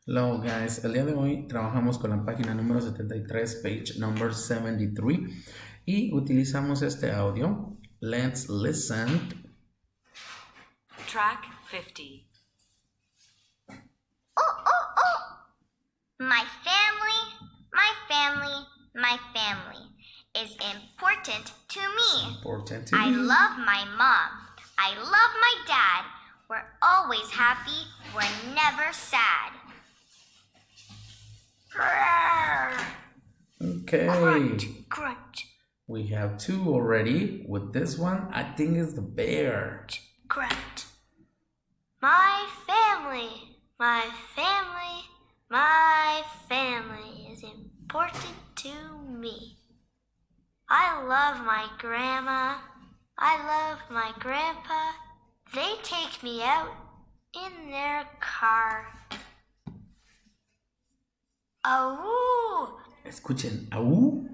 Hello guys, el día de hoy trabajamos con la página número 73, page number 73 y utilizamos este audio. Let's listen. Track 50. My family is important to me. Important to I me. love my mom. I love my dad. We're always happy. We're never sad. Okay. Grunt, grunt, We have two already. With this one, I think it's the bear. grunt. My family is important to me. I love my grandma. I love my grandpa. They take me out in their car. Awoo! Escuchen. Au.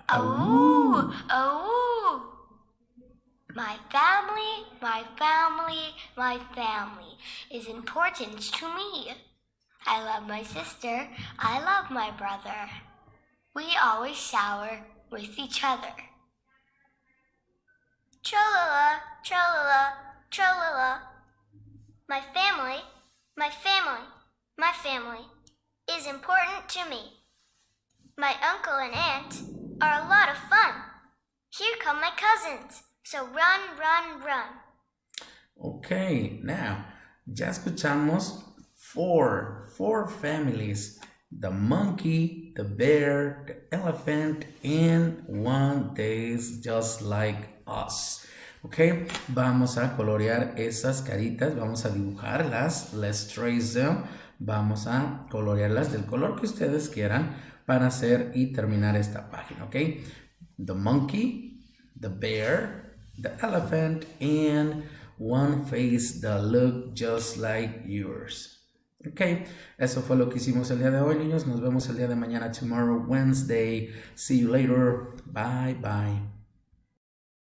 Awoo! Awoo! My family is important to me. I love my sister. I love my brother. We always shower with each other. Tra-la-la, tra-la-la, tra-la-la. My family is important to me. My uncle and aunt are a lot of fun. Here come my cousins. So run, run, run. Okay, now, ya escuchamos four families. The monkey, the bear, the elephant, and one days just like us. Ok, vamos a colorear esas caritas, vamos a dibujarlas, let's trace them. Vamos a colorearlas del color que ustedes quieran para hacer y terminar esta página, ok. The monkey, the bear, the elephant, and one face that look just like yours. Ok, eso fue lo que hicimos el día de hoy, niños. Nos vemos el día de mañana, tomorrow, Wednesday. See you later. Bye, bye.